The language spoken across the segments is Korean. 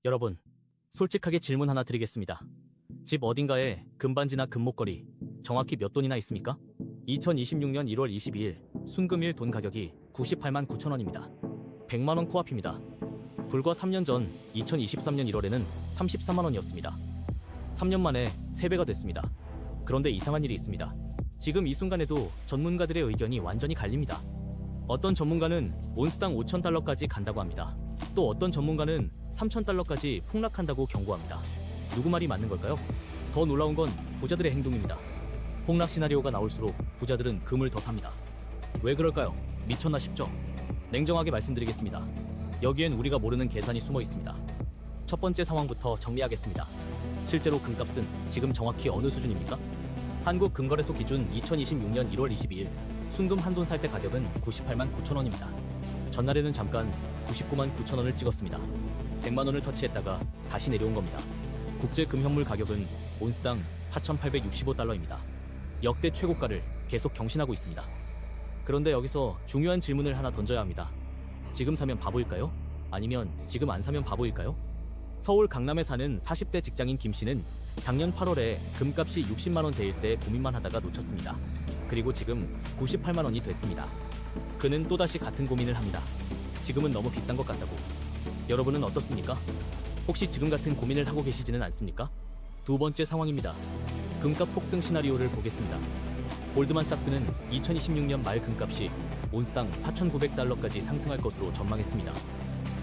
여러분, 솔직하게 질문 하나 드리겠습니다. 집 어딘가에 금반지나 금목걸이 정확히 몇 돈이나 있습니까? 2026년 1월 22일 순금일 돈 가격이 98만 9천 원입니다. 100만 원 코앞입니다. 불과 3년 전 2023년 1월에는 34만 원이었습니다. 3년 만에 3배가 됐습니다. 그런데 이상한 일이 있습니다. 지금 이 순간에도 전문가들의 의견이 완전히 갈립니다. 어떤 전문가는 온스당 5천 달러까지 간다고 합니다. 또 어떤 전문가는 3천 달러까지 폭락한다고 경고합니다. 누구 말이 맞는 걸까요? 더 놀라운 건 부자들의 행동입니다. 폭락 시나리오가 나올수록 부자들은 금을 더 삽니다. 왜 그럴까요? 미쳤나 싶죠? 냉정하게 말씀드리겠습니다. 여기엔 우리가 모르는 계산이 숨어 있습니다. 첫 번째 상황부터 정리하겠습니다. 실제로 금값은 지금 정확히 어느 수준입니까? 한국금거래소 기준 2026년 1월 22일 순금 한 돈 살 때 가격은 98만 9천 원입니다. 전날에는 잠깐 99만 9천 원을 찍었습니다. 100만 원을 터치했다가 다시 내려온 겁니다. 국제 금현물 가격은 온스당 4,865달러입니다. 역대 최고가를 계속 경신하고 있습니다. 그런데 여기서 중요한 질문을 하나 던져야 합니다. 지금 사면 바보일까요? 아니면 지금 안 사면 바보일까요? 서울 강남에 사는 40대 직장인 김 씨는 작년 8월에 금값이 60만 원 대일 때 고민만 하다가 놓쳤습니다. 그리고 지금 98만 원이 됐습니다. 그는 또다시 같은 고민을 합니다. 지금은 너무 비싼 것 같다고. 여러분은 어떻습니까? 혹시 지금 같은 고민을 하고 계시지는 않습니까? 두 번째 상황입니다. 금값 폭등 시나리오를 보겠습니다. 골드만삭스는 2026년 말 금값이 온스당 4,900달러까지 상승할 것으로 전망했습니다.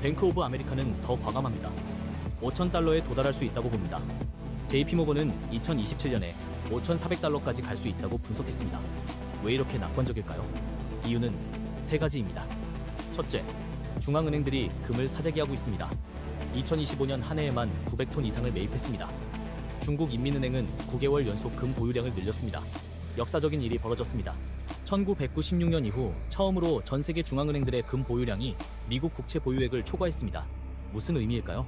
뱅크 오브 아메리카는 더 과감합니다. 5,000달러에 도달할 수 있다고 봅니다. JP모건은 2027년에 5,400달러까지 갈 수 있다고 분석했습니다. 왜 이렇게 낙관적일까요? 이유는 세 가지입니다. 첫째, 중앙은행들이 금을 사재기하고 있습니다. 2025년 한 해에만 900톤 이상을 매입했습니다. 중국 인민은행은 9개월 연속 금 보유량을 늘렸습니다. 역사적인 일이 벌어졌습니다. 1996년 이후 처음으로 전 세계 중앙은행들의 금 보유량이 미국 국채 보유액을 초과했습니다. 무슨 의미일까요?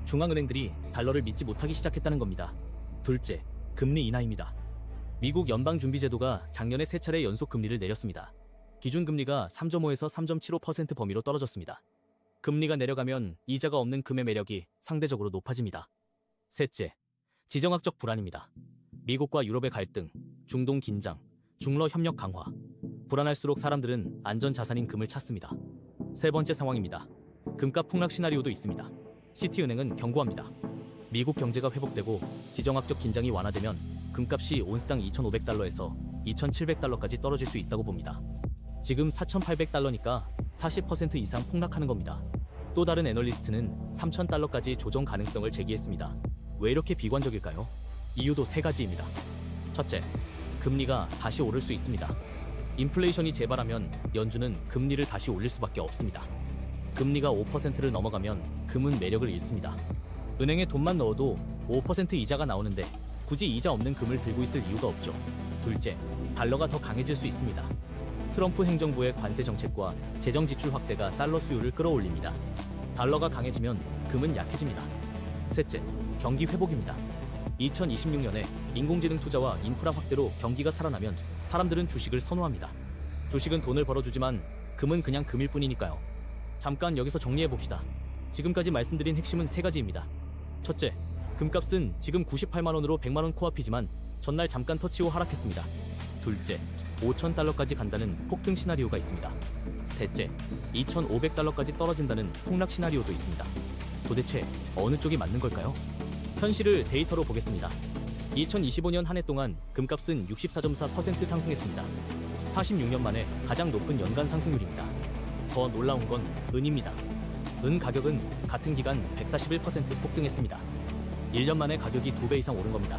중앙은행들이 달러를 믿지 못하기 시작했다는 겁니다. 둘째, 금리 인하입니다. 미국 연방준비제도가 작년에 3차례 연속 금리를 내렸습니다. 기준금리가 3.5에서 3.75% 범위로 떨어졌습니다. 금리가 내려가면 이자가 없는 금의 매력이 상대적으로 높아집니다. 셋째, 지정학적 불안입니다. 미국과 유럽의 갈등, 중동 긴장, 중러 협력 강화. 불안할수록 사람들은 안전자산인 금을 찾습니다. 세 번째 상황입니다. 금값 폭락 시나리오도 있습니다. 시티은행은 경고합니다. 미국 경제가 회복되고 지정학적 긴장이 완화되면 금값이 온스당 2,500달러에서 2,700달러까지 떨어질 수 있다고 봅니다. 지금 4,800달러니까 40% 이상 폭락하는 겁니다. 또 다른 애널리스트는 3,000달러까지 조정 가능성을 제기했습니다. 왜 이렇게 비관적일까요? 이유도 세 가지입니다. 첫째, 금리가 다시 오를 수 있습니다. 인플레이션이 재발하면 연준은 금리를 다시 올릴 수밖에 없습니다. 금리가 5%를 넘어가면 금은 매력을 잃습니다. 은행에 돈만 넣어도 5% 이자가 나오는데 굳이 이자 없는 금을 들고 있을 이유가 없죠. 둘째, 달러가 더 강해질 수 있습니다. 트럼프 행정부의 관세 정책과 재정 지출 확대가 달러 수요를 끌어올립니다. 달러가 강해지면 금은 약해집니다. 셋째, 경기 회복입니다. 2026년에 인공지능 투자와 인프라 확대로 경기가 살아나면 사람들은 주식을 선호합니다. 주식은 돈을 벌어주지만 금은 그냥 금일 뿐이니까요. 잠깐 여기서 정리해봅시다. 지금까지 말씀드린 핵심은 세 가지입니다. 첫째, 금값은 지금 98만 원으로 100만 원 코앞이지만 전날 잠깐 터치 후 하락했습니다. 둘째, 5,000달러까지 간다는 폭등 시나리오가 있습니다. 셋째, 2,500달러까지 떨어진다는 폭락 시나리오도 있습니다. 도대체 어느 쪽이 맞는 걸까요? 현실을 데이터로 보겠습니다. 2025년 한 해 동안 금값은 64.4% 상승했습니다. 46년 만에 가장 높은 연간 상승률입니다. 더 놀라운 건 은입니다. 은 가격은 같은 기간 141% 폭등했습니다. 1년 만에 가격이 2배 이상 오른 겁니다.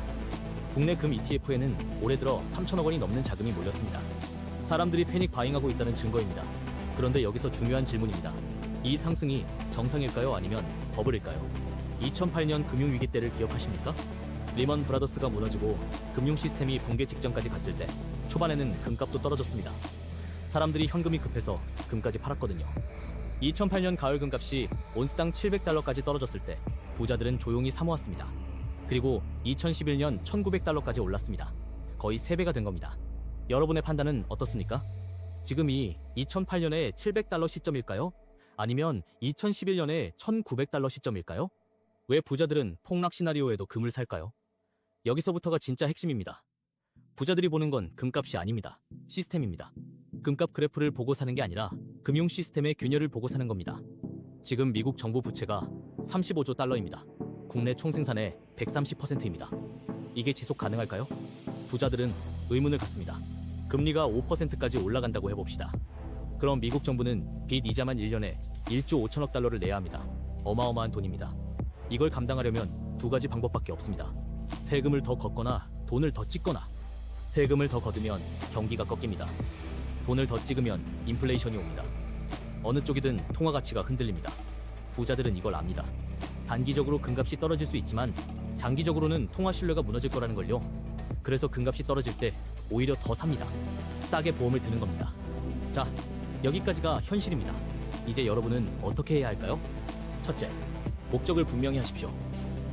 국내 금 ETF에는 올해 들어 3천억 원이 넘는 자금이 몰렸습니다. 사람들이 패닉 바잉하고 있다는 증거입니다. 그런데 여기서 중요한 질문입니다. 이 상승이 정상일까요? 아니면 버블일까요? 2008년 금융위기 때를 기억하십니까? 리먼 브라더스가 무너지고 금융 시스템이 붕괴 직전까지 갔을 때 초반에는 금값도 떨어졌습니다. 사람들이 현금이 급해서 금까지 팔았거든요. 2008년 가을 금값이 온스당 700달러까지 떨어졌을 때 부자들은 조용히 사모았습니다. 그리고 2011년 1900달러까지 올랐습니다. 거의 3배가 된 겁니다. 여러분의 판단은 어떻습니까? 지금이 2008년에 700달러 시점일까요? 아니면 2011년에 1900달러 시점일까요? 왜 부자들은 폭락 시나리오에도 금을 살까요? 여기서부터가 진짜 핵심입니다. 부자들이 보는 건 금값이 아닙니다. 시스템입니다. 금값 그래프를 보고 사는 게 아니라 금융 시스템의 균열을 보고 사는 겁니다. 지금 미국 정부 부채가 35조 달러입니다. 국내 총생산의 130%입니다. 이게 지속 가능할까요? 부자들은 의문을 갖습니다. 금리가 5%까지 올라간다고 해봅시다. 그럼 미국 정부는 빚 이자만 1년에 1조 5천억 달러를 내야 합니다. 어마어마한 돈입니다. 이걸 감당하려면 두 가지 방법밖에 없습니다. 세금을 더 걷거나 돈을 더 찍거나. 세금을 더 걷으면 경기가 꺾입니다. 돈을 더 찍으면 인플레이션이 옵니다. 어느 쪽이든 통화 가치가 흔들립니다. 부자들은 이걸 압니다. 단기적으로 금값이 떨어질 수 있지만 장기적으로는 통화 신뢰가 무너질 거라는 걸요. 그래서 금값이 떨어질 때 오히려 더 삽니다. 싸게 보험을 드는 겁니다. 자, 여기까지가 현실입니다. 이제 여러분은 어떻게 해야 할까요? 첫째, 목적을 분명히 하십시오.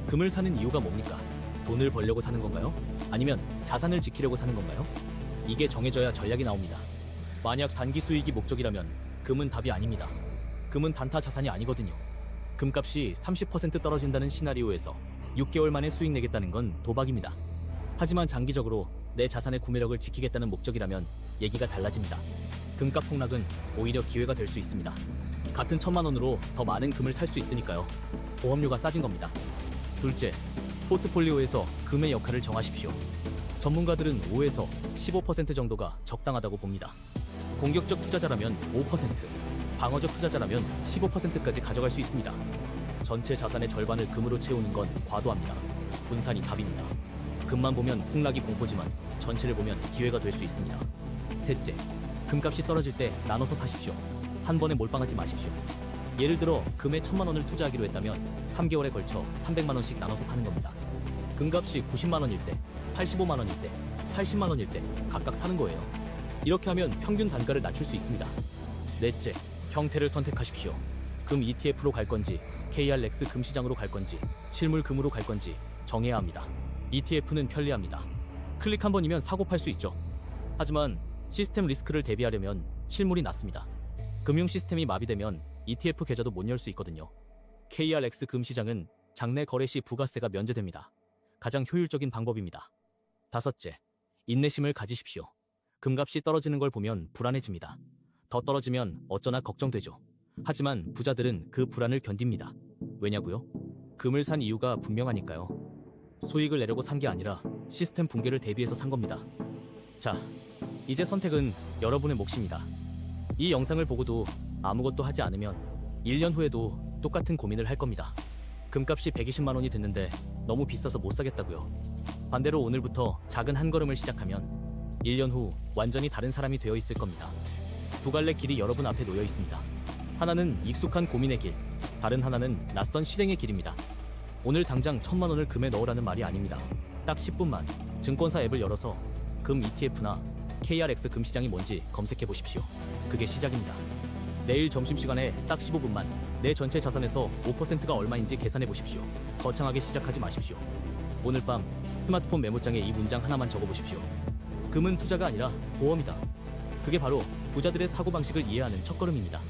금을 사는 이유가 뭡니까? 돈을 벌려고 사는 건가요? 아니면 자산을 지키려고 사는 건가요? 이게 정해져야 전략이 나옵니다. 만약 단기 수익이 목적이라면 금은 답이 아닙니다. 금은 단타 자산이 아니거든요. 금값이 30% 떨어진다는 시나리오에서 6개월 만에 수익 내겠다는 건 도박입니다. 하지만 장기적으로 내 자산의 구매력을 지키겠다는 목적이라면 얘기가 달라집니다. 금값 폭락은 오히려 기회가 될 수 있습니다. 같은 1,000만 원으로 더 많은 금을 살 수 있으니까요. 보험료가 싸진 겁니다. 둘째, 포트폴리오에서 금의 역할을 정하십시오. 전문가들은 5에서 15% 정도가 적당하다고 봅니다. 공격적 투자자라면 5%, 방어적 투자자라면 15%까지 가져갈 수 있습니다. 전체 자산의 절반을 금으로 채우는 건 과도합니다. 분산이 답입니다. 금만 보면 폭락이 공포지만 전체를 보면 기회가 될 수 있습니다. 셋째, 금값이 떨어질 때 나눠서 사십시오. 한 번에 몰빵하지 마십시오. 예를 들어 금에 1,000만 원을 투자하기로 했다면 3개월에 걸쳐 300만 원씩 나눠서 사는 겁니다. 금값이 90만 원일 때, 85만 원일 때, 80만 원일 때 각각 사는 거예요. 이렇게 하면 평균 단가를 낮출 수 있습니다. 넷째, 형태를 선택하십시오. 금 ETF로 갈 건지, KRX 금 시장으로 갈 건지, 실물 금으로 갈 건지 정해야 합니다. ETF는 편리합니다. 클릭 한 번이면 사고 팔 수 있죠. 하지만 시스템 리스크를 대비하려면 실물이 낫습니다. 금융 시스템이 마비되면 ETF 계좌도 못 열 수 있거든요. KRX 금 시장은 장내 거래 시 부가세가 면제됩니다. 가장 효율적인 방법입니다. 다섯째, 인내심을 가지십시오. 금값이 떨어지는 걸 보면 불안해집니다. 더 떨어지면 어쩌나 걱정되죠. 하지만 부자들은 그 불안을 견딥니다. 왜냐고요? 금을 산 이유가 분명하니까요. 수익을 내려고 산 게 아니라 시스템 붕괴를 대비해서 산 겁니다. 자, 이제 선택은 여러분의 몫입니다. 이 영상을 보고도 아무것도 하지 않으면 1년 후에도 똑같은 고민을 할 겁니다. 금값이 120만 원이 됐는데 너무 비싸서 못 사겠다고요. 반대로 오늘부터 작은 한 걸음을 시작하면 1년 후 완전히 다른 사람이 되어 있을 겁니다. 두 갈래 길이 여러분 앞에 놓여 있습니다. 하나는 익숙한 고민의 길, 다른 하나는 낯선 실행의 길입니다. 오늘 당장 1,000만 원을 금에 넣으라는 말이 아닙니다. 딱 10분만 증권사 앱을 열어서 금 ETF나 KRX 금 시장이 뭔지 검색해 보십시오. 그게 시작입니다. 내일 점심시간에 딱 15분만 내 전체 자산에서 5%가 얼마인지 계산해 보십시오. 거창하게 시작하지 마십시오. 오늘 밤 스마트폰 메모장에 이 문장 하나만 적어 보십시오. 금은 투자가 아니라 보험이다. 그게 바로 부자들의 사고방식을 이해하는 첫걸음입니다.